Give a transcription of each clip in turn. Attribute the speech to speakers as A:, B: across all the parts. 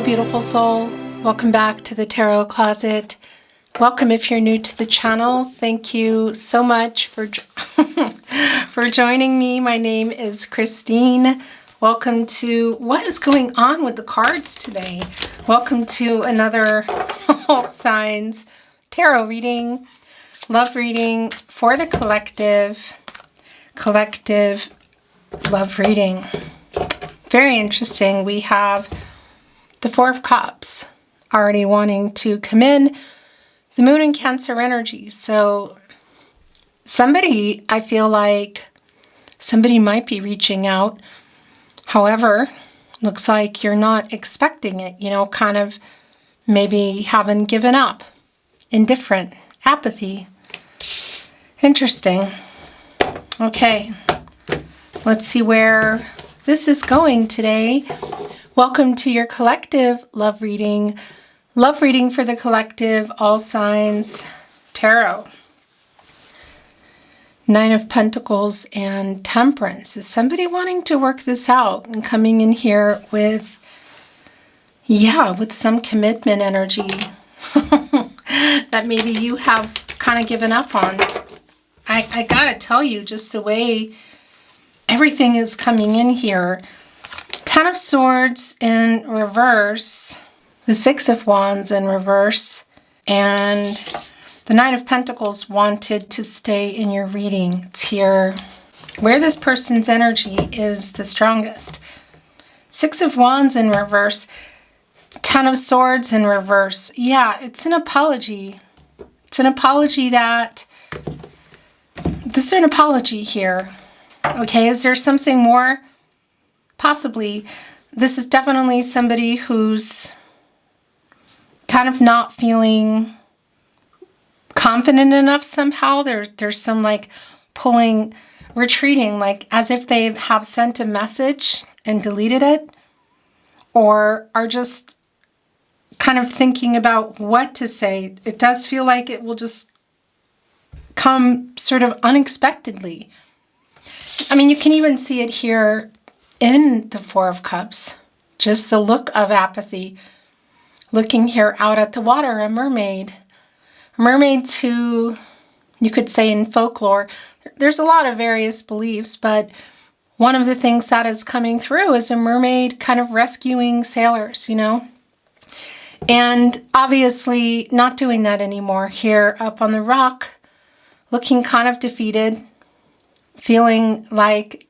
A: beautiful soul. Welcome back to the Tarot Closet. Welcome if you're new to the channel. Thank you so much for for joining me. My name is Christine. Welcome to what is going on with the cards today. Welcome to another All Signs tarot reading, love reading for the collective love reading. Very interesting. We have the Four of Cups already wanting to come in. The Moon in Cancer energy. So somebody, I feel like somebody might be reaching out. However, looks like you're not expecting it. You know, kind of maybe haven't given up. Indifferent. Apathy. Interesting. Okay. Let's see where this is going today. Welcome to your collective love reading. Love reading for the collective, All Signs Tarot. Nine of Pentacles and Temperance. Is somebody wanting to work this out and coming in here with, with some commitment energy that maybe you have kind of given up on. I gotta tell you, just the way everything is coming in here. Ten of Swords in reverse, the Six of Wands in reverse, and the Nine of Pentacles wanted to stay in your reading. It's here where this person's energy is the strongest. Six of Wands in reverse, Ten of Swords in reverse. Yeah, it's an apology. It's an apology that, this is an apology here. Okay, is there something more? Possibly. This is definitely somebody who's kind of not feeling confident enough somehow. There's some like pulling, retreating, like as if they have sent a message and deleted it, or are just kind of thinking about what to say. It does feel like it will just come sort of unexpectedly. I mean, you can even see it here in the Four of Cups. Just the look of apathy. Looking here out at the water, a mermaid. Mermaids who, you could say in folklore, there's a lot of various beliefs, but one of the things that is coming through is a mermaid kind of rescuing sailors, you know? And obviously not doing that anymore. Here up on the rock, looking kind of defeated, feeling like,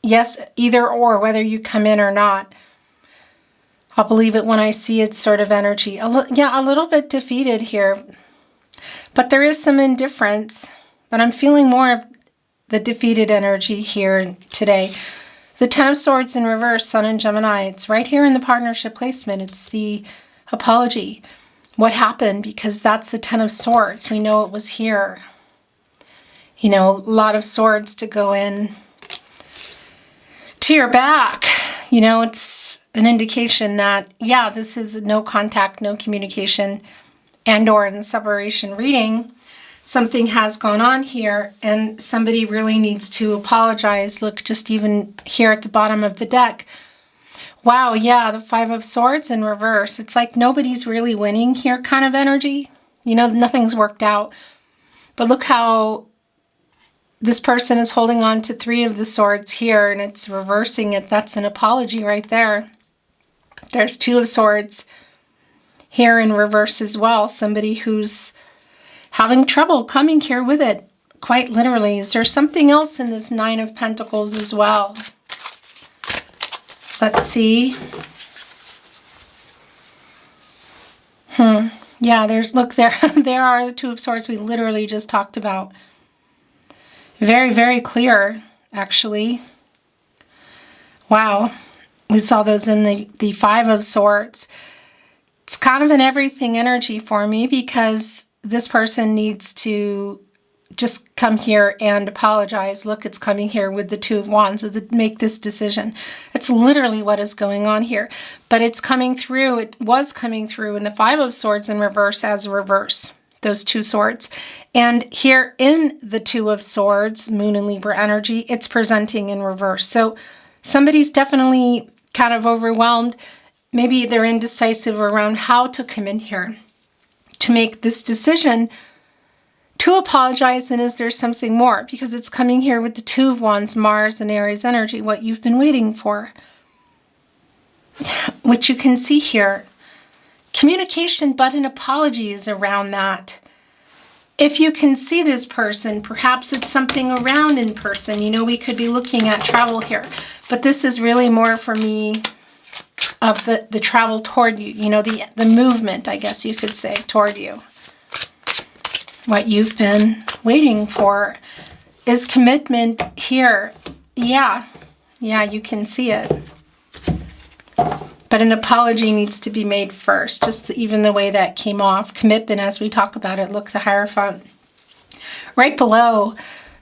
A: yes, either or, whether you come in or not. I'll believe it when I see it sort of energy. A little bit defeated here. But there is some indifference. But I'm feeling more of the defeated energy here today. The Ten of Swords in reverse, Sun and Gemini. It's right here in the partnership placement. It's the apology. What happened? Because that's the Ten of Swords. We know it was here. You know, a lot of swords to go in to your back. You know, it's an indication that, yeah, this is no contact, no communication, and or in the separation reading, something has gone on here and somebody really needs to apologize. Look, just even here at the bottom of the deck. Wow, yeah, the Five of Swords in reverse. It's like nobody's really winning here kind of energy. You know, nothing's worked out. But look how this person is holding on to Three of the Swords here, and it's reversing it. That's an apology right there. There's Two of Swords here in reverse as well. Somebody who's having trouble coming here with it, quite literally. Is there something else in this Nine of Pentacles as well? Let's see. Yeah, look there. There are the Two of Swords we literally just talked about. Very, very clear, actually. Wow. We saw those in the Five of Swords. It's kind of an everything energy for me because this person needs to just come here and apologize. Look, it's coming here with the Two of Wands, make this decision. It's literally what is going on here. But it's coming through, it was coming through in the Five of Swords in reverse as reverse. Those two swords. And here in the Two of Swords, Moon and Libra energy, it's presenting in reverse. So somebody's definitely kind of overwhelmed. maybe they're indecisive around how to come in here to make this decision to apologize. And is there something more? Because it's coming here with the Two of Wands, Mars and Aries energy, what you've been waiting for. What you can see here, communication, but an apology is around that. If you can see this person, perhaps it's something around in person. You know, we could be looking at travel here, but this is really more for me of the travel toward you, you know, the movement, I guess you could say, toward you. What you've been waiting for is commitment here. Yeah, you can see it. But an apology needs to be made first, just even the way that came off. Commitment, as we talk about it, look, the Hierophant. Right below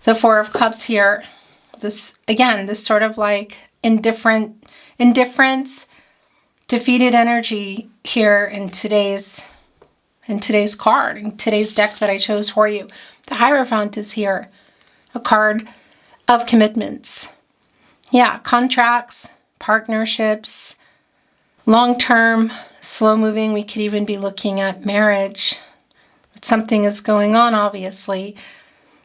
A: the Four of Cups here, this, again, this sort of like indifference, defeated energy here in today's card, in today's deck that I chose for you. The Hierophant is here, a card of commitments. Yeah, contracts, partnerships, long-term, slow-moving. We could even be looking at marriage. But something is going on, obviously.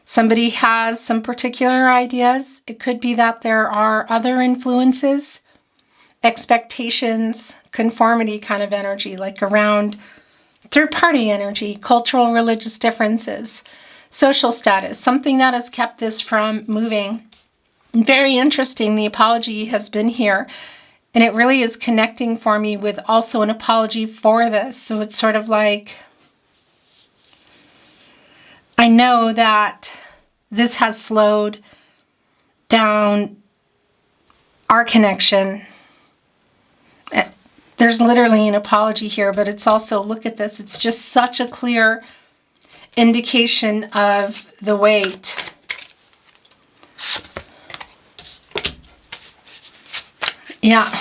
A: Somebody has some particular ideas. It could be that there are other influences, expectations, conformity kind of energy, like around third-party energy, cultural, religious differences, social status, something that has kept this from moving. Very interesting, the apology has been here, and it really is connecting for me with also an apology for this. So it's sort of like, I know that this has slowed down our connection. There's literally an apology here, but it's also, look at this, it's just such a clear indication of the weight. Yeah,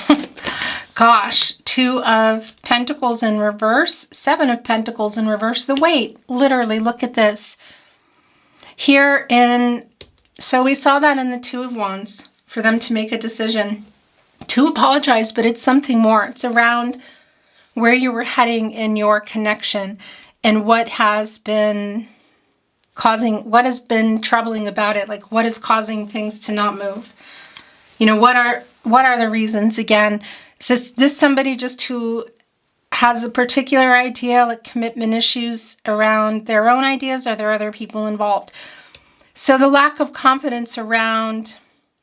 A: gosh, Two of Pentacles in reverse, Seven of Pentacles in reverse, the weight, literally, look at this. Here so we saw that in the Two of Wands, for them to make a decision to apologize, but it's something more. It's around where you were heading in your connection and what has been troubling about it, like what is causing things to not move. You know, what are the reasons? Again, is this somebody just who has a particular idea, like commitment issues around their own ideas? Are there other people involved? So the lack of confidence around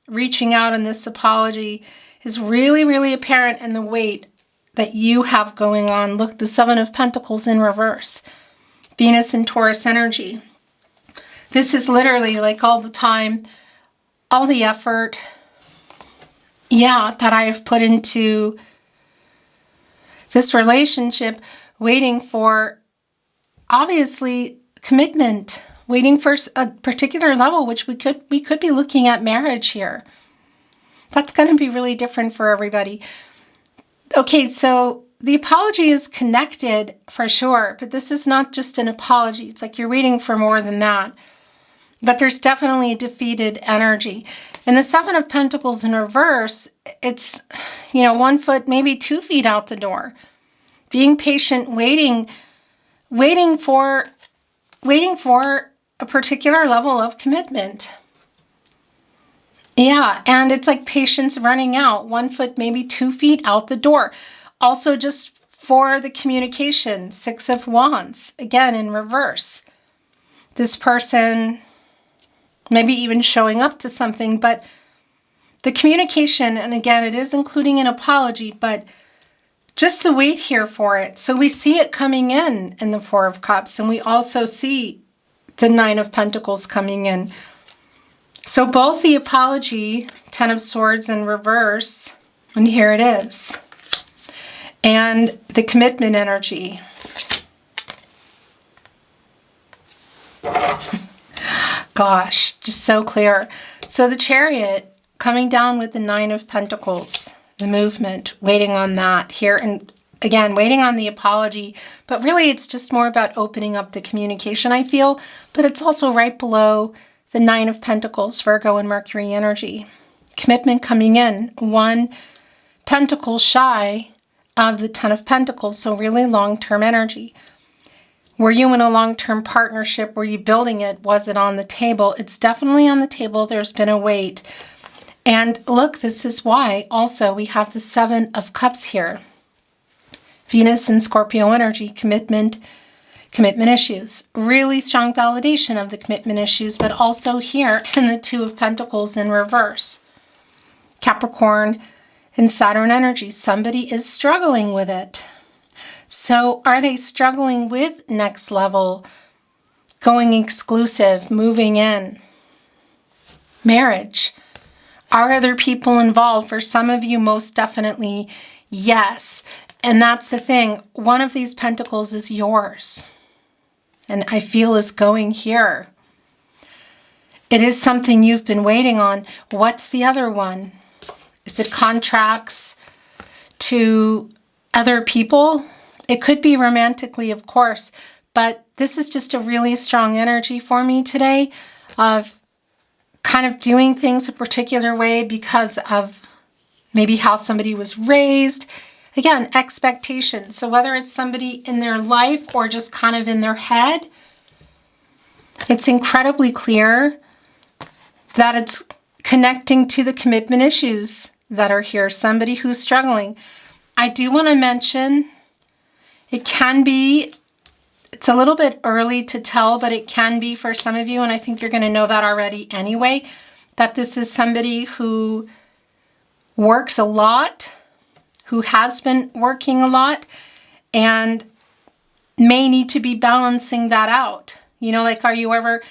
A: reaching out in this apology is really, really apparent in the weight that you have going on. Look, the Seven of Pentacles in reverse. Venus and Taurus energy. This is literally like all the time, all the effort, that I have put into this relationship, waiting for, obviously, commitment, waiting for a particular level, which we could be looking at marriage here. That's going to be really different for everybody. Okay, so the apology is connected for sure, but this is not just an apology. It's like you're waiting for more than that. But there's definitely defeated energy. And the Seven of Pentacles in reverse, it's, 1 foot, maybe 2 feet out the door. Being patient, waiting for a particular level of commitment. Yeah, and it's like patience running out, 1 foot, maybe 2 feet out the door. Also just for the communication, Six of Wands, again in reverse. This person maybe even showing up to something, but the communication, and again, it is including an apology, but just the wait here for it. So we see it coming in the Four of Cups, and we also see the Nine of Pentacles coming in. So both the apology, Ten of Swords in reverse, and here it is, and the commitment energy. Gosh, just so clear. So the Chariot coming down with the Nine of Pentacles, the movement, waiting on that here, and again, waiting on the apology, but really it's just more about opening up the communication, I feel, but it's also right below the Nine of Pentacles, Virgo and Mercury energy. Commitment coming in, 1 pentacle shy of the Ten of Pentacles, so really long-term energy. Were you in a long-term partnership? Were you building it? Was it on the table? It's definitely on the table. There's been a wait. And look, this is why also we have the Seven of Cups here. Venus and Scorpio energy, commitment issues. Really strong validation of the commitment issues, but also here in the Two of Pentacles in reverse. Capricorn and Saturn energy. Somebody is struggling with it. So are they struggling with next level, going exclusive, moving in? Marriage. Are other people involved? For some of you, most definitely, yes. And that's the thing. One of these pentacles is yours. And I feel is going here. It is something you've been waiting on. What's the other one? Is it contracts to other people? It could be romantically, of course, but this is just a really strong energy for me today of kind of doing things a particular way because of maybe how somebody was raised. Again, expectations. So whether it's somebody in their life or just kind of in their head, it's incredibly clear that it's connecting to the commitment issues that are here. Somebody who's struggling. I do want to mention, it can be, it's a little bit early to tell, but it can be for some of you, and I think you're going to know that already anyway, that this is somebody who works a lot, who has been working a lot, and may need to be balancing that out. You know, like, are you ever,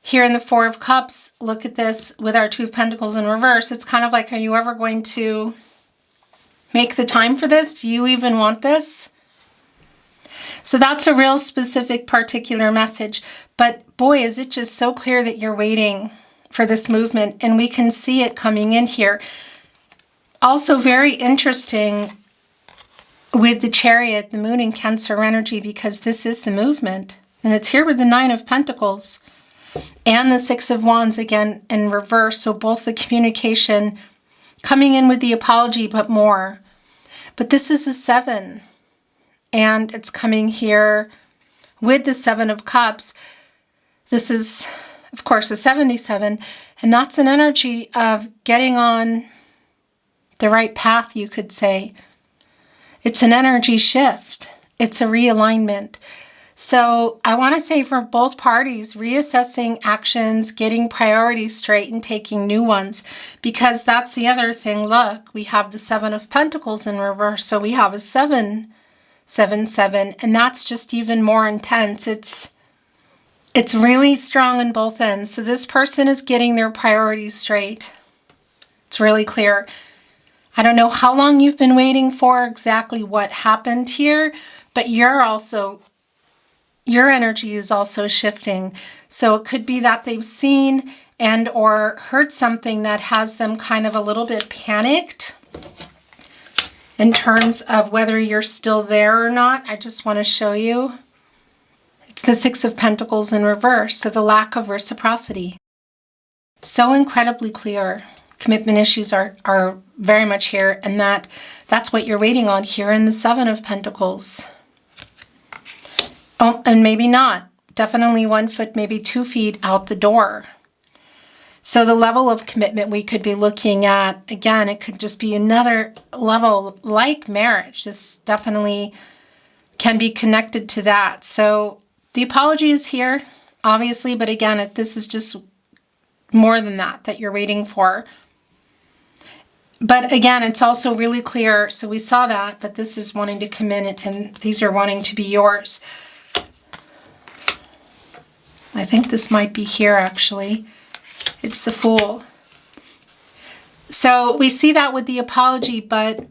A: here in the Four of Cups, look at this with our Two of Pentacles in reverse. It's kind of like, are you ever going to make the time for this? Do you even want this? So that's a real specific, particular message. But boy, is it just so clear that you're waiting for this movement, and we can see it coming in here. Also very interesting with the Chariot, the Moon in Cancer energy, because this is the movement. And it's here with the Nine of Pentacles and the Six of Wands again in reverse. So both the communication coming in with the apology, but more. But this is a 7. And it's coming here with the Seven of Cups. This is, of course, a 77. And that's an energy of getting on the right path, you could say. It's an energy shift. It's a realignment. So I want to say for both parties, reassessing actions, getting priorities straight and taking new ones, because that's the other thing. Look, we have the Seven of Pentacles in reverse. So we have a 7, 7, 7, and that's just even more intense. It's really strong on both ends. So this person is getting their priorities straight. It's really clear. I don't know how long you've been waiting for, exactly what happened here, but your energy is also shifting. So it could be that they've seen and or heard something that has them kind of a little bit panicked in terms of whether you're still there or not. I just want to show you. It's the Six of Pentacles in reverse, so the lack of reciprocity. So incredibly clear. Commitment issues are very much here, and that's what you're waiting on here in the Seven of Pentacles. Oh, and maybe not. Definitely 1 foot, maybe 2 feet out the door. So the level of commitment we could be looking at, again, it could just be another level like marriage. This definitely can be connected to that. So the apology is here, obviously, but again, this is just more than that you're waiting for. But again, it's also really clear. So we saw that, but this is wanting to come in and these are wanting to be yours. I think this might be here, actually. It's the Fool. So we see that with the apology, but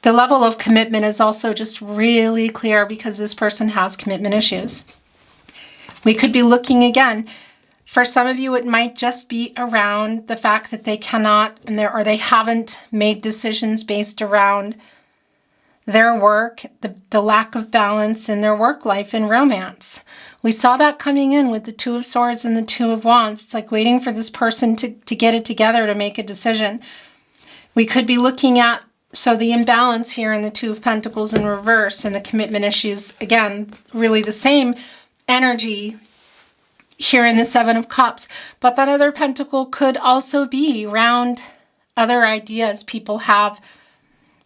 A: the level of commitment is also just really clear because this person has commitment issues. We could be looking again. For some of you, it might just be around the fact that they cannot or they haven't made decisions based around their work, the lack of balance in their work life and romance. We saw that coming in with the Two of Swords and the Two of Wands. It's like waiting for this person to get it together to make a decision. We could be looking at So the imbalance here in the Two of Pentacles in reverse and the commitment issues, again, really the same energy here in the Seven of Cups. But that other pentacle could also be around other ideas people have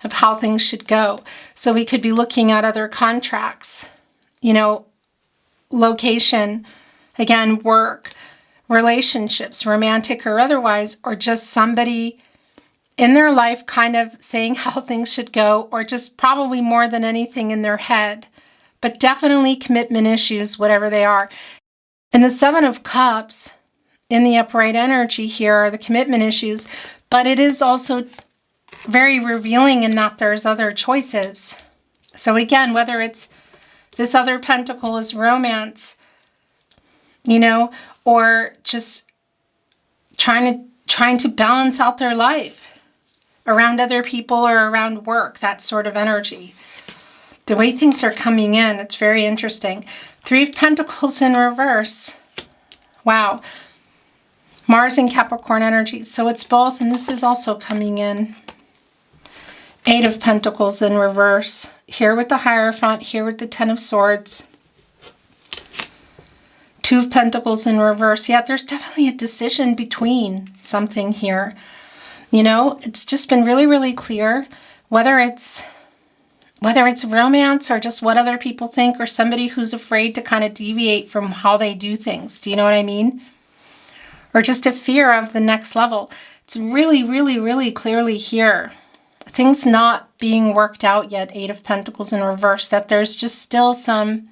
A: of how things should go. So we could be looking at other contracts, you know, location, again, work, relationships, romantic or otherwise, or just somebody in their life kind of saying how things should go, or just probably more than anything in their head, but definitely commitment issues, whatever they are. And the Seven of Cups in the upright energy here are the commitment issues, but it is also very revealing in that there's other choices. So again, whether it's this other pentacle is romance, you know, or just trying to balance out their life around other people or around work, that sort of energy. The way things are coming in, it's very interesting. Three of Pentacles in reverse. Wow. Mars and Capricorn energy. So it's both, and this is also coming in. Eight of Pentacles in reverse. Here with the Hierophant, here with the Ten of Swords. Two of Pentacles in reverse. Yeah, there's definitely a decision between something here. You know, it's just been really, really clear whether it's romance or just what other people think, or somebody who's afraid to kind of deviate from how they do things. Do you know what I mean? Or just a fear of the next level. It's really, really, really clearly here. Things not being worked out yet, Eight of Pentacles in reverse, that there's just still some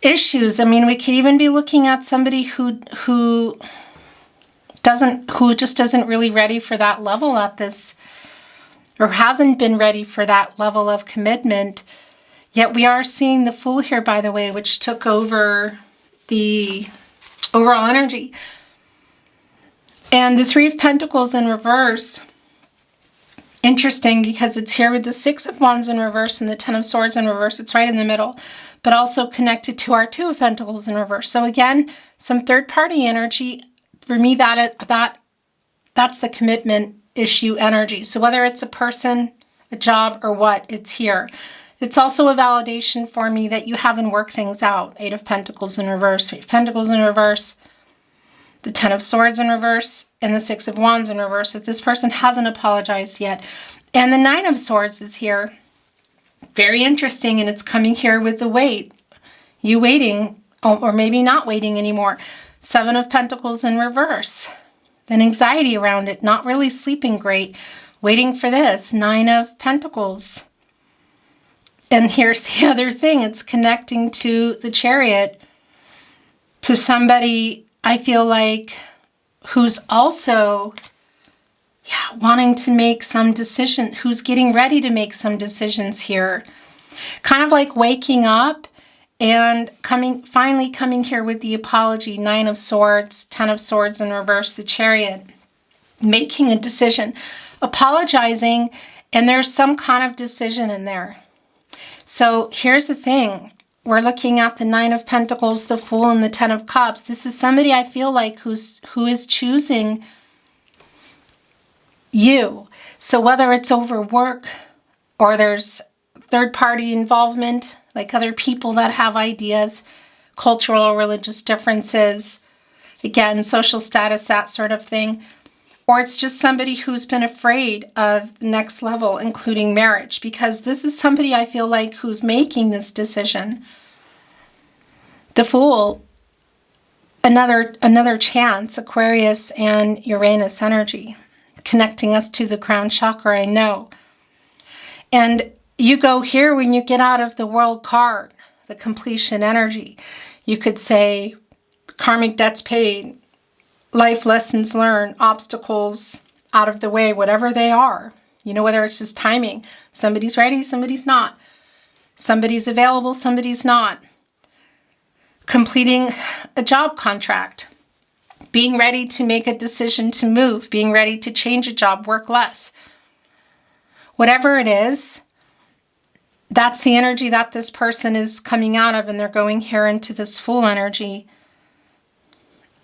A: issues. I mean, we could even be looking at somebody who just isn't really ready for that level at this, or hasn't been ready for that level of commitment. Yet we are seeing the Fool here, by the way, which took over the overall energy. And the Three of Pentacles in reverse, interesting because it's here with the Six of Wands in reverse and the Ten of Swords in reverse. It's right in the middle, but also connected to our Two of Pentacles in reverse. So again, some third-party energy. For me, that's the commitment issue energy. So whether it's a person, a job, or what, it's here. It's also a validation for me that you haven't worked things out. Eight of Pentacles in reverse, Eight of Pentacles in reverse, the Ten of Swords in reverse, and the Six of Wands in reverse. If this person hasn't apologized yet. And the Nine of Swords is here. Very interesting, and it's coming here with the wait. You waiting, or maybe not waiting anymore. Seven of Pentacles in reverse. Then anxiety around it, not really sleeping great, waiting for this. Nine of Pentacles. And here's the other thing. It's connecting to the Chariot, to somebody, I feel like, who's also wanting to make some decision, who's getting ready to make some decisions here. Kind of like waking up and finally coming here with the apology. Nine of Swords, Ten of Swords in reverse, the Chariot. Making a decision, apologizing, and there's some kind of decision in there. So here's the thing. We're looking at the Nine of Pentacles, the Fool, and the Ten of Cups. This is somebody I feel like who is choosing you. So whether it's over work or there's third-party involvement, like other people that have ideas, cultural or religious differences, again, social status, that sort of thing. Or it's just somebody who's been afraid of the next level, including marriage, because this is somebody I feel like who's making this decision. The Fool, another chance, Aquarius and Uranus energy, connecting us to the crown chakra, I know. And you go here when you get out of the World card, the completion energy. You could say karmic debts paid, life lessons learned, obstacles out of the way, whatever they are. You know, whether it's just timing. Somebody's ready, somebody's not. Somebody's available, somebody's not. Completing a job contract. Being ready to make a decision to move. Being ready to change a job, work less. Whatever it is, that's the energy that this person is coming out of, and they're going here into this Fool energy.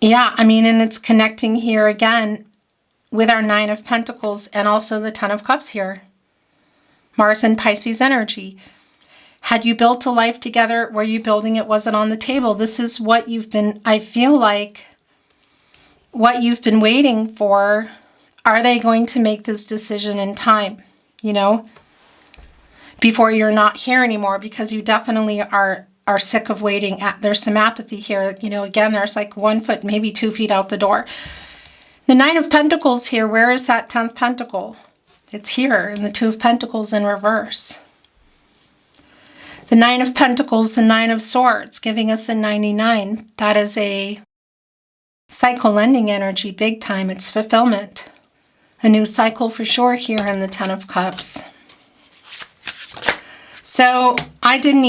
A: Yeah, I mean, and it's connecting here again with our Nine of Pentacles and also the Ten of Cups here. Mars and Pisces energy. Had you built a life together? Were you building it? Was it on the table? This is what you've been, I feel like, what you've been waiting for. Are they going to make this decision in time? You know, before you're not here anymore, because you definitely are sick of waiting. There's some apathy here. You know, again, there's like 1 foot, maybe 2 feet out the door. The Nine of Pentacles here, where is that 10th pentacle? It's here in the Two of Pentacles in reverse. The Nine of Pentacles, the Nine of Swords, giving us a 99. That is a cycle ending energy, big time. It's fulfillment. A new cycle for sure here in the Ten of Cups. So I didn't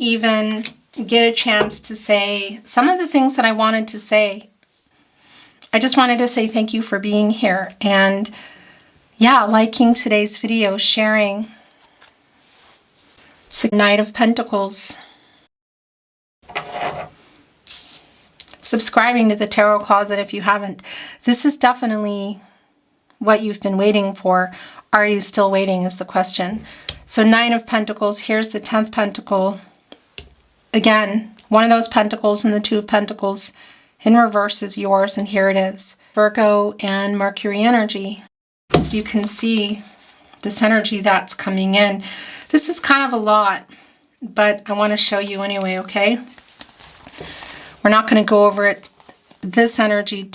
A: even get a chance to say some of the things that I wanted to say. I just wanted to say thank you for being here and, yeah, liking today's video, sharing. It's the Knight of Pentacles. Subscribing to the Tarot Closet if you haven't. This is definitely what you've been waiting for. Are you still waiting is the question. So Nine of Pentacles, here's the 10th pentacle. Again, one of those pentacles and the Two of Pentacles in reverse is yours, and here it is. Virgo and Mercury energy. As you can see, this energy that's coming in. This is kind of a lot, but I want to show you anyway, okay? We're not going to go over it, this energy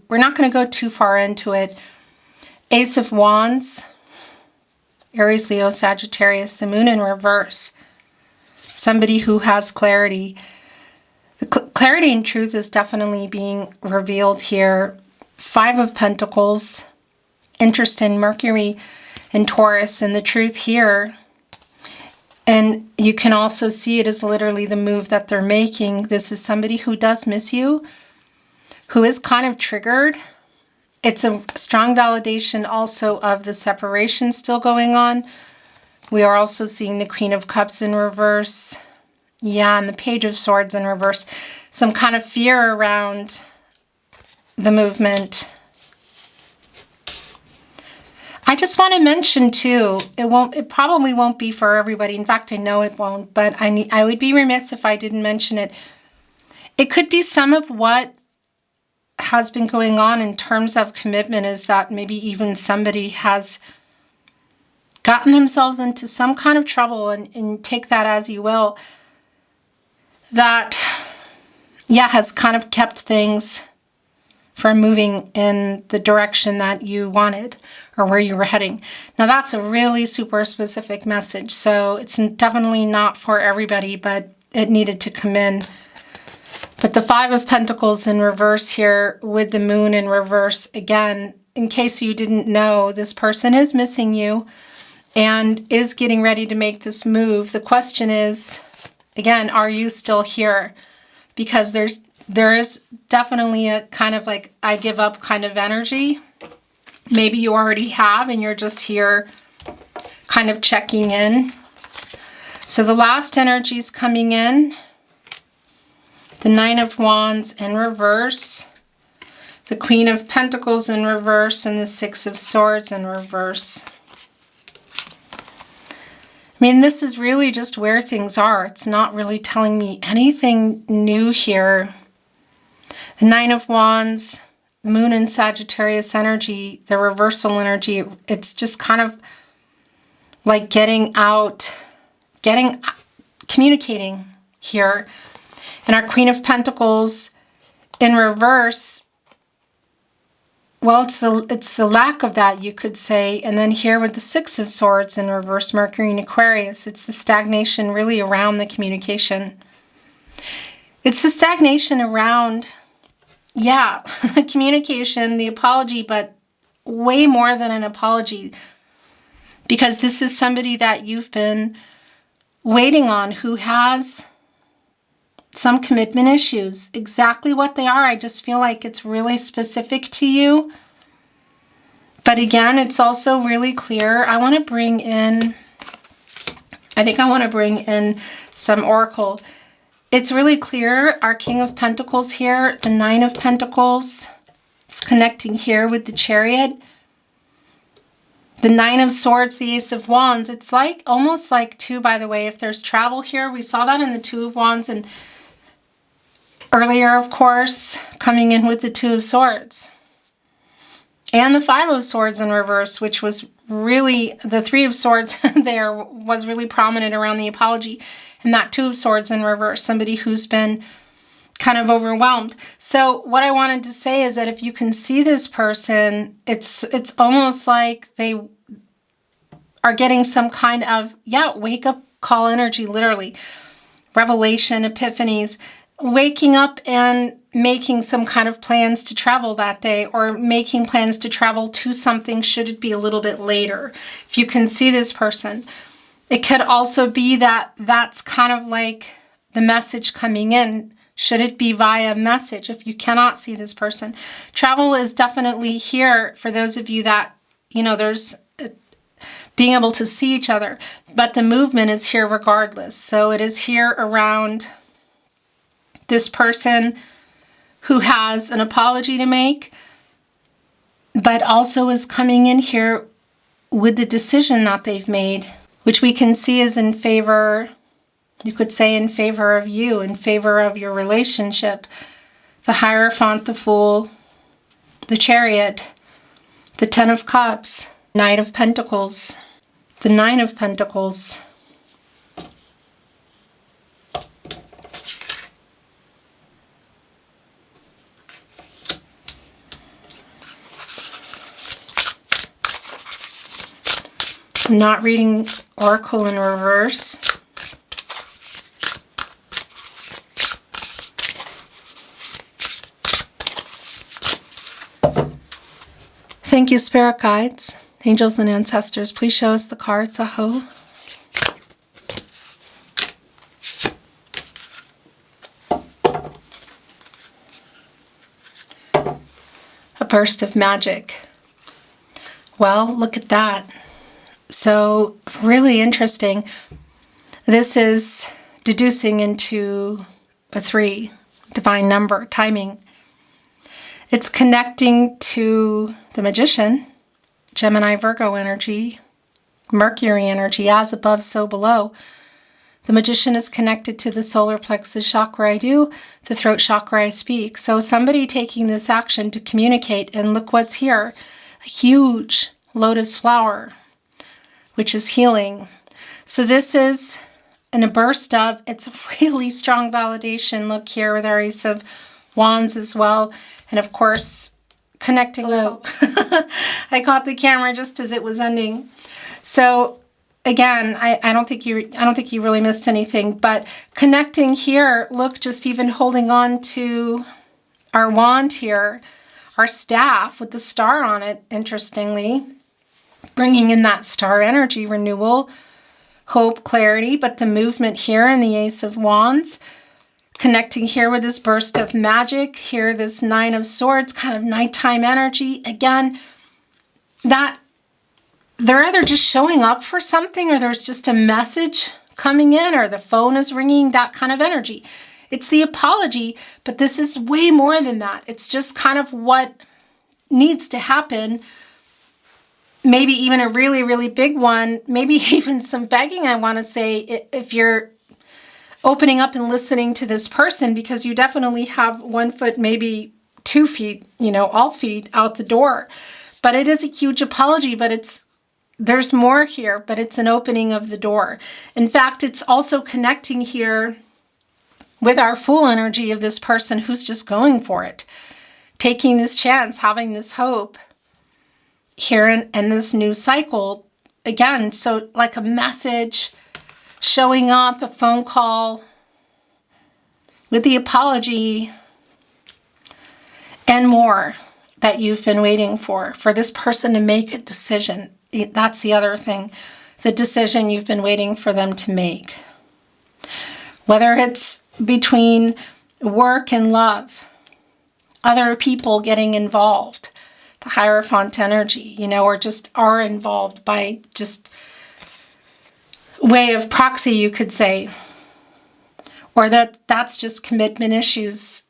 A: we're not going to go too far into it. Ace of Wands, Aries, Leo, Sagittarius, the Moon in reverse. Somebody who has clarity. The clarity and truth is definitely being revealed here. Five of Pentacles, interest in Mercury and Taurus, and the truth here. And you can also see it as literally the move that they're making. This is somebody who does miss you, who is kind of triggered. It's a strong validation also of the separation still going on. We are also seeing the Queen of Cups in reverse. Yeah, and the Page of Swords in reverse. Some kind of fear around the movement. I just want to mention too, it probably won't be for everybody. In fact, I know it won't, but I would be remiss if I didn't mention it. It could be some of what has been going on in terms of commitment is that maybe even somebody has gotten themselves into some kind of trouble, and take that as you will. That, yeah, has kind of kept things from moving in the direction that you wanted or where you were heading. Now that's a really super specific message, so it's definitely not for everybody, but it needed to come in. But the Five of Pentacles in reverse here with the Moon in reverse, again, in case you didn't know, this person is missing you and is getting ready to make this move. The question is, again, are you still here? Because there is definitely a kind of like, I give up kind of energy. Maybe you already have and you're just here kind of checking in. So the last energy is coming in. The Nine of Wands in reverse. The Queen of Pentacles in reverse and the Six of Swords in reverse. I mean, this is really just where things are. It's not really telling me anything new here. The Nine of Wands, the Moon in Sagittarius energy, the reversal energy, it's just kind of like communicating here. And our Queen of Pentacles in reverse, well, it's the lack of that, you could say. And then here with the Six of Swords in reverse, Mercury and Aquarius, it's the stagnation really around the communication. It's the stagnation around, yeah, the communication, the apology, but way more than an apology. Because this is somebody that you've been waiting on who has some commitment issues. Exactly what they are, I just feel like it's really specific to you. But again, it's also really clear. I think I want to bring in some oracle. It's really clear, our King of Pentacles here, the Nine of Pentacles, It's connecting here with the Chariot. The Nine of Swords, the Ace of Wands. It's like, almost like too, by the way, if there's travel here, we saw that in the Two of Wands and earlier, of course, coming in with the Two of Swords. And the Five of Swords in reverse, which was really, the Three of Swords there was really prominent around the apology. And that Two of Swords in reverse, somebody who's been kind of overwhelmed. So what I wanted to say is that if you can see this person, it's almost like they are getting some kind of, wake up call energy, literally. Revelation, epiphanies, waking up and making some kind of plans to travel that day, or making plans to travel to something should it be a little bit later. If you can see this person, it could also be that that's kind of like the message coming in. Should it be via message? If you cannot see this person, travel is definitely here for those of you that, there's being able to see each other, but the movement is here regardless. So it is here around this person who has an apology to make, but also is coming in here with the decision that they've made, which we can see is in favor, you could say in favor of you, in favor of your relationship. The Hierophant, the Fool, the Chariot, the Ten of Cups, Knight of Pentacles, the Nine of Pentacles. I'm not reading Oracle in reverse. Thank you, Spirit Guides, Angels and Ancestors. Please show us the cards, Aho. A burst of magic. Well, look at that. So, really interesting. This is deducing into a 3, divine number, timing. It's connecting to the Magician, Gemini, Virgo energy, Mercury energy, as above, so below. The Magician is connected to the solar plexus chakra, I do, the throat chakra, I speak. So somebody taking this action to communicate, and look what's here, a huge lotus flower, which is healing. So this is in a burst of, it's a really strong validation. Look here with our Ace of Wands as well. And of course, connecting. Hello. I caught the camera just as it was ending. So again, I don't think you really missed anything, but connecting here, look, just even holding on to our wand here, our staff with the star on it, interestingly, bringing in that star energy, renewal, hope, clarity, but the movement here in the Ace of Wands, connecting here with this burst of magic, here this Nine of Swords, kind of nighttime energy. Again, that they're either just showing up for something, or there's just a message coming in, or the phone is ringing, that kind of energy. It's the apology, but this is way more than that. It's just kind of what needs to happen. Maybe even a really, really big one, maybe even some begging, I want to say, if you're opening up and listening to this person, because you definitely have 1 foot, maybe 2 feet, all feet out the door. But it is a huge apology, but there's more here, but it's an opening of the door. In fact, it's also connecting here with our Fool energy of this person who's just going for it, taking this chance, having this hope here in this new cycle. Again, so like a message, showing up, a phone call with the apology, and more that you've been waiting for this person to make a decision. That's the other thing, the decision you've been waiting for them to make. Whether it's between work and love, other people getting involved, the Hierophant energy, or just are involved by just way of proxy, you could say, or that's just commitment issues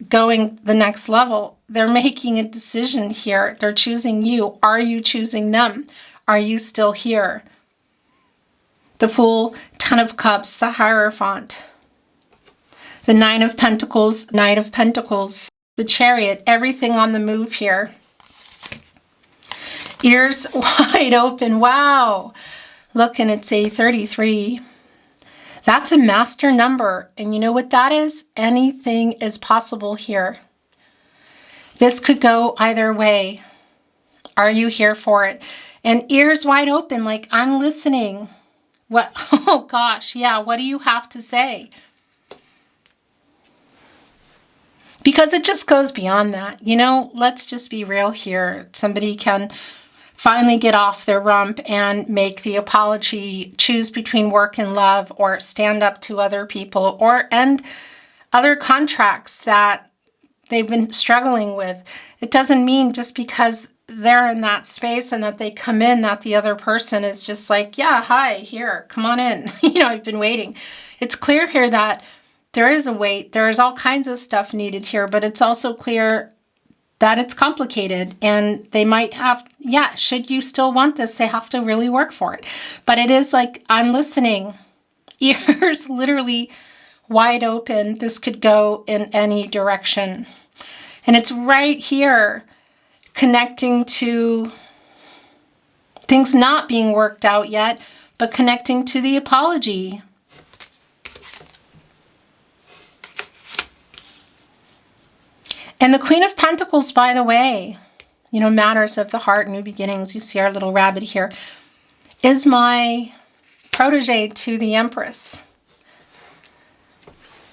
A: going the next level. they're making a decision here. They're choosing you. Are you choosing them? Are you still here? The Fool, Ten of Cups, the Hierophant, the Nine of Pentacles, Knight of Pentacles, the Chariot, everything on the move here. Ears wide open. Wow. Look, and it's a 33. That's a master number. And you know what that is? Anything is possible here. This could go either way. Are you here for it? And ears wide open, like I'm listening. What? Oh gosh, yeah. What do you have to say? Because it just goes beyond that. You know, let's just be real here. Somebody can finally get off their rump and make the apology, choose between work and love, or stand up to other people, or end other contracts that they've been struggling with. It doesn't mean just because they're in that space and that they come in that the other person is just like, yeah, hi, here, come on in. You know, I've been waiting. It's clear here that there is a wait. There is all kinds of stuff needed here, but it's also clear that it's complicated and they might have, yeah, should you still want this, they have to really work for it. But it is like, I'm listening. Ears literally wide open. This could go in any direction. And it's right here connecting to things not being worked out yet, but connecting to the apology. And the Queen of Pentacles, by the way, you know, matters of the heart, new beginnings. You see our little rabbit here, is my protege to the Empress.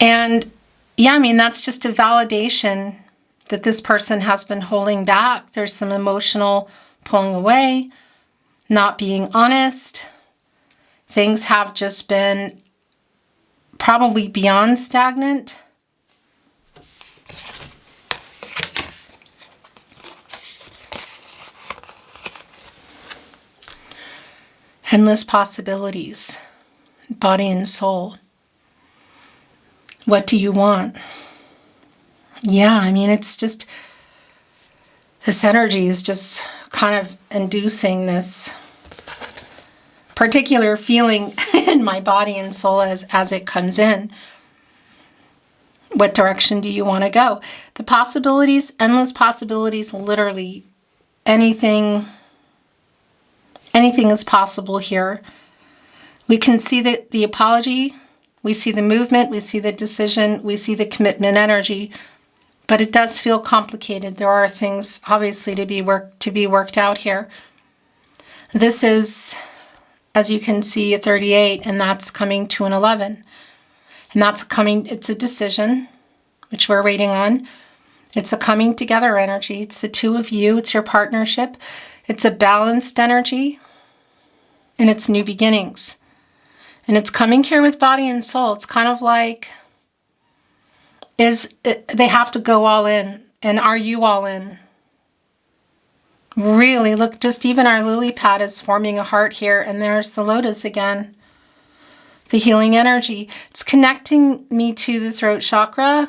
A: And yeah, I mean, that's just a validation that this person has been holding back. There's some emotional pulling away, not being honest. Things have just been probably beyond stagnant. Endless possibilities, body and soul. What do you want? Yeah, I mean, it's just, this energy is just kind of inducing this particular feeling in my body and soul as it comes in. What direction do you want to go? The possibilities, endless possibilities, literally anything is possible here. We can see the apology, we see the movement, we see the decision, we see the commitment energy. But it does feel complicated. There are things obviously to be worked out here. This is, as you can see, a 38, and that's coming to an 11. And it's a decision, which we're waiting on. It's a coming together energy. It's the two of you. It's your partnership. It's a balanced energy. And it's new beginnings. And it's coming here with body and soul. It's kind of like, they have to go all in. And are you all in? Really, look, just even our lily pad is forming a heart here. And there's the lotus again. The healing energy. It's connecting me to the throat chakra.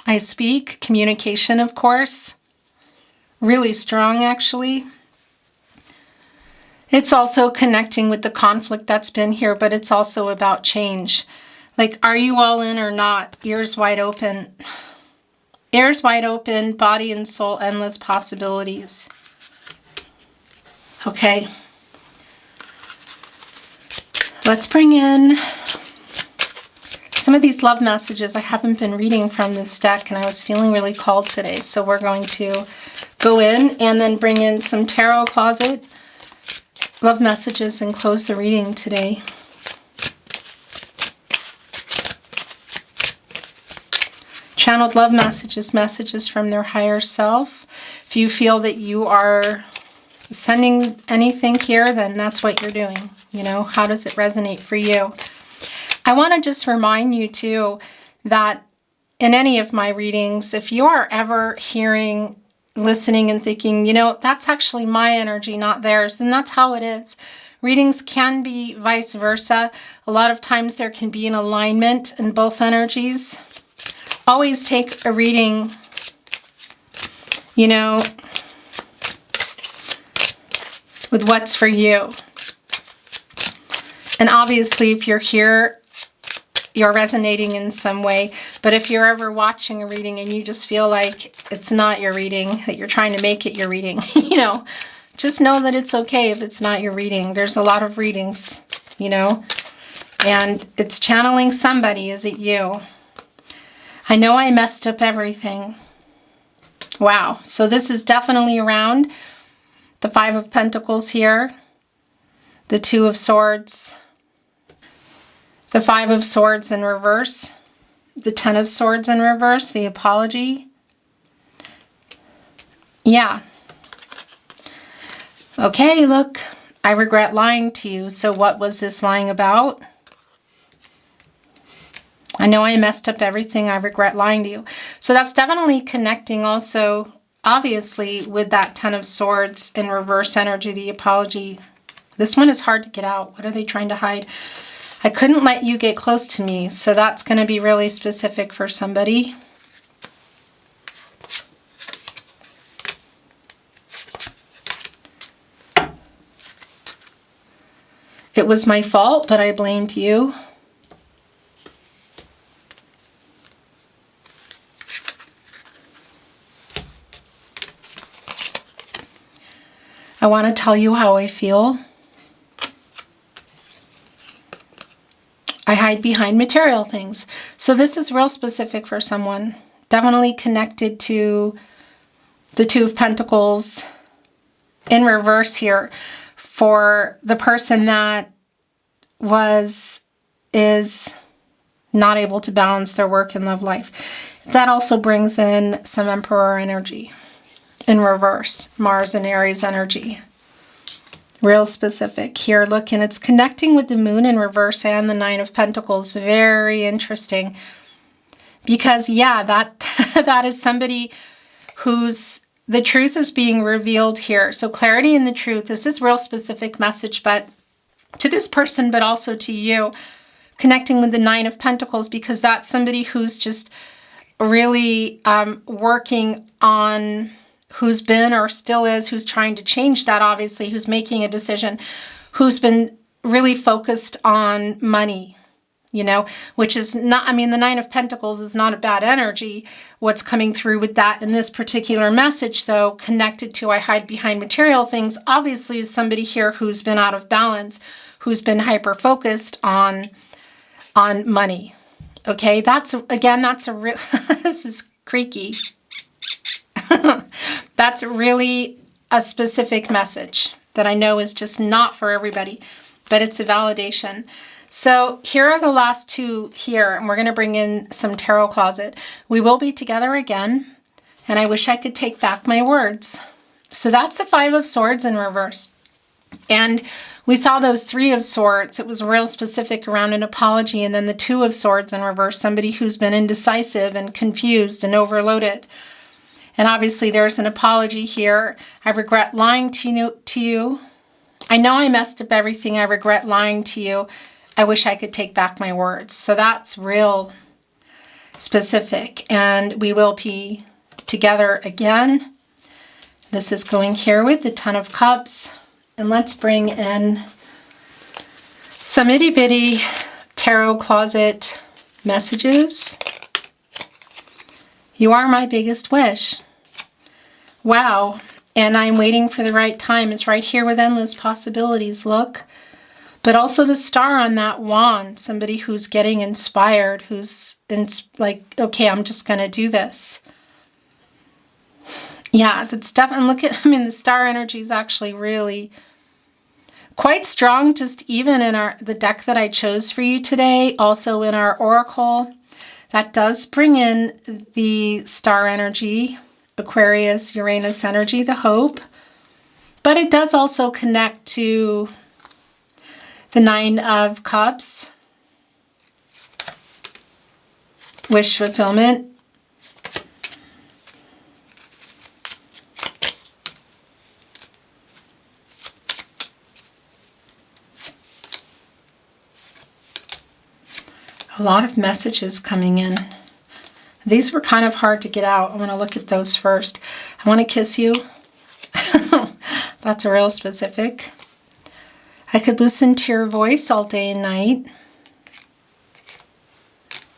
A: I speak. Communication, of course. Really strong, actually. It's also connecting with the conflict that's been here, but it's also about change. Like, are you all in or not? Ears wide open. Ears wide open, body and soul, endless possibilities. Okay. Let's bring in some of these love messages. I haven't been reading from this deck, and I was feeling really called today. So we're going to go in and then bring in some tarot closet love messages and close the reading today. Channeled love messages, messages from their higher self. If you feel that you are sending anything here, then that's what you're doing. You know, how does it resonate for you? I want to just remind you too that in any of my readings, if you are ever hearing, listening and thinking, you know, that's actually my energy, not theirs, then that's how it is. Readings can be vice versa. A lot of times there can be an alignment in both energies. Always take a reading you know, with what's for you. And obviously, if you're here, you're resonating in some way. But if you're ever watching a reading and you just feel like it's not your reading, that you're trying to make it your reading, you know, just know that it's okay if it's not your reading. There's a lot of readings, you know, and it's channeling somebody. Is it you? I know I messed up everything. Wow. So this is definitely around the Five of Pentacles here, the Two of Swords, the Five of Swords in reverse, the Ten of Swords in reverse, the apology. Yeah. Okay, look, I regret lying to you. So what was this lying about? I know I messed up everything. I regret lying to you. So that's definitely connecting also, obviously, with that Ten of Swords in reverse energy, the apology. This one is hard to get out. What are they trying to hide? I couldn't let you get close to me. So that's going to be really specific for somebody. It was my fault, but I blamed you. I want to tell you how I feel. I hide behind material things. So this is real specific for someone. Definitely connected to the Two of Pentacles in reverse here for the person that is not able to balance their work and love life. That also brings in some Emperor energy in reverse, Mars and Aries energy. Real specific here. Look, and it's connecting with the Moon in reverse and the Nine of Pentacles. Very interesting. Because, yeah, that is somebody whose the truth is being revealed here. So clarity in the truth. This is real specific message, but to this person, but also to you. Connecting with the Nine of Pentacles, because that's somebody who's just really working on, who's been or still is, who's trying to change that, obviously, who's making a decision, who's been really focused on money, you know, which is not, I mean, the Nine of Pentacles is not a bad energy. What's coming through with that in this particular message, though, connected to I hide behind material things, obviously is somebody here who's been out of balance, who's been hyper-focused on money. Okay, that's, again, that's a real, this is creaky. That's really a specific message that I know is just not for everybody, but it's a validation. So here are the last two here, and we're going to bring in some tarot closet. We will be together again, and I wish I could take back my words. So that's the Five of Swords in reverse. And we saw those Three of Swords. It was real specific around an apology, and then the Two of Swords in reverse, somebody who's been indecisive and confused and overloaded. And obviously there's an apology here. I regret lying to you. I know I messed up everything. I regret lying to you. I wish I could take back my words. So that's real specific. And we will be together again. This is going here with the Ten of Cups. And let's bring in some itty bitty tarot closet messages. You are my biggest wish. Wow. And I'm waiting for the right time. It's right here with endless possibilities. Look. But also the star on that wand. Somebody who's getting inspired. Who's like, okay, I'm just going to do this. Yeah, that's definitely, look at, I mean, the star energy is actually really quite strong, just even in the deck that I chose for you today. Also in our oracle. That does bring in the star energy. Aquarius, Uranus energy, the hope. But it does also connect to the Nine of Cups, wish fulfillment. A lot of messages coming in. These were kind of hard to get out. I'm going to look at those first. I want to kiss you. That's real specific. I could listen to your voice all day and night.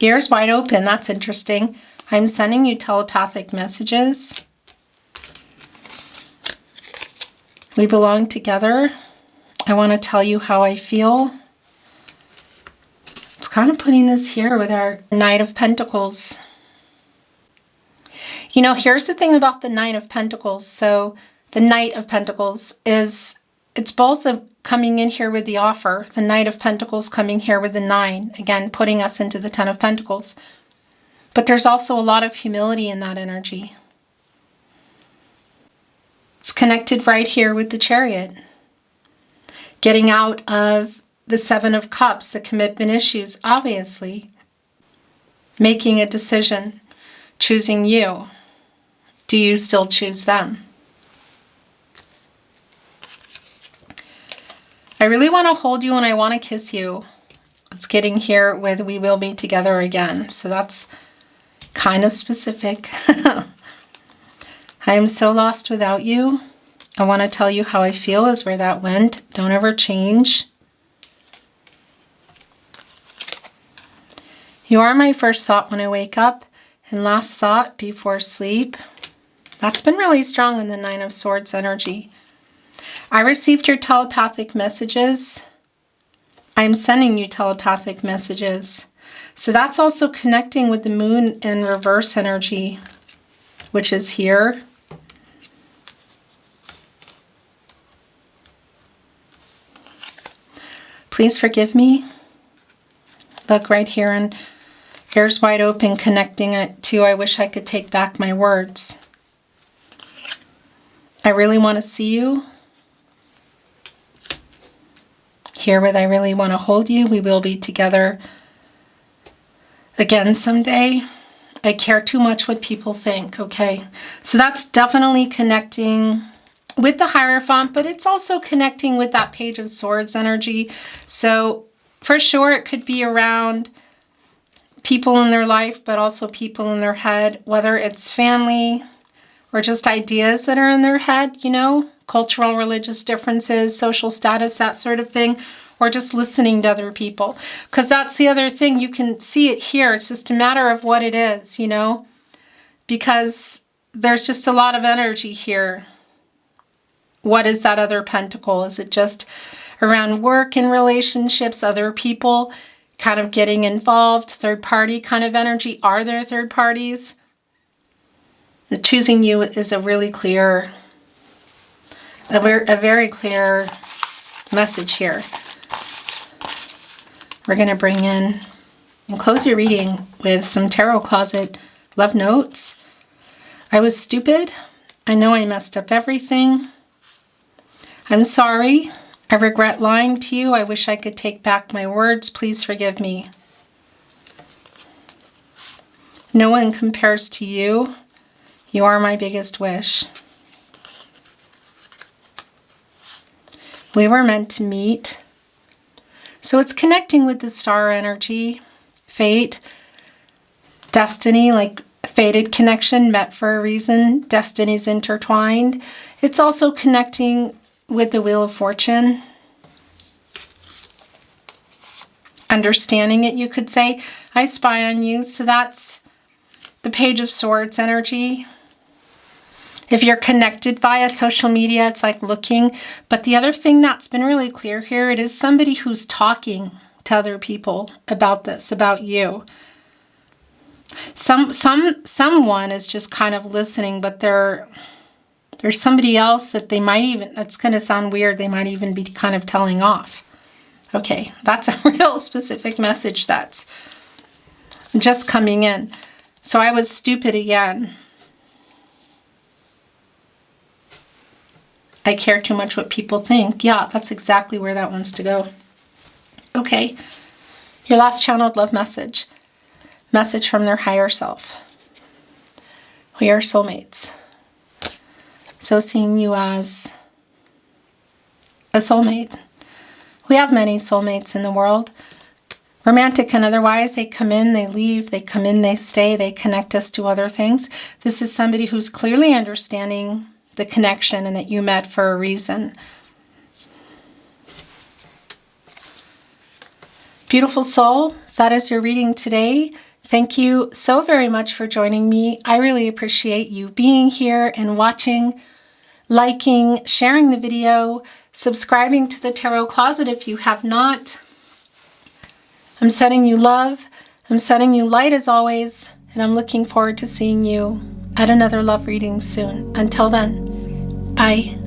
A: Ears wide open. That's interesting. I'm sending you telepathic messages. We belong together. I want to tell you how I feel. It's kind of putting this here with our Knight of Pentacles. You know, here's the thing about the Knight of Pentacles. So the Knight of Pentacles is, it's both coming in here with the offer. The Knight of Pentacles coming here with the 9. Again, putting us into the 10 of Pentacles. But there's also a lot of humility in that energy. It's connected right here with the Chariot. Getting out of the 7 of Cups, the commitment issues, obviously. Making a decision. Choosing you. Do you still choose them? I really want to hold you and I want to kiss you. It's getting here with we will be together again. So that's kind of specific. I am so lost without you. I want to tell you how I feel is where that went. Don't ever change. You are my first thought when I wake up and last thought before sleep. That's been really strong in the 9 of Swords energy. I received your telepathic messages. I'm sending you telepathic messages. So that's also connecting with the Moon in reverse energy, which is here. Please forgive me. Look right here, and ears wide open, connecting it to I wish I could take back my words. I really want to see you. Herewith, I really want to hold you. We will be together again someday. I care too much what people think, okay? So that's definitely connecting with the Hierophant, but it's also connecting with that Page of Swords energy. So for sure, it could be around people in their life, but also people in their head, whether it's family or just ideas that are in their head, you know, cultural, religious differences, social status, that sort of thing, or just listening to other people. Because that's the other thing, you can see it here. It's just a matter of what it is, you know, because there's just a lot of energy here. What is that other pentacle? Is it just around work and relationships, other people kind of getting involved, third party kind of energy? Are there third parties? The choosing you is a really clear, a very clear message here. We're going to bring in and close your reading with some Tarot Closet love notes. I was stupid. I know I messed up everything. I'm sorry. I regret lying to you. I wish I could take back my words. Please forgive me. No one compares to you. You are my biggest wish. We were meant to meet. So it's connecting with the star energy, fate, destiny, like fated connection, met for a reason, destinies intertwined. It's also connecting with the Wheel of Fortune. Understanding it, you could say. I spy on you. So that's the Page of Swords energy. If you're connected via social media, it's like looking. But the other thing that's been really clear here, it is somebody who's talking to other people about this, about you. Someone is just kind of listening, but there's somebody else that they might even, it's going to sound weird, they might even be kind of telling off. Okay, that's a real specific message that's just coming in. So I was stupid again. I care too much what people think. Yeah, that's exactly where that wants to go. Okay, your last channeled love message. Message from their higher self. We are soulmates. So seeing you as a soulmate. We have many soulmates in the world. Romantic and otherwise, they come in, they leave, they come in, they stay, they connect us to other things. This is somebody who's clearly understanding the connection and that you met for a reason. Beautiful soul, that is your reading today. Thank you so very much for joining me. I really appreciate you being here and watching, liking, sharing the video, subscribing to the Tarot Closet if you have not. I'm sending you love. I'm sending you light as always. And I'm looking forward to seeing you at another love reading soon. Until then, bye.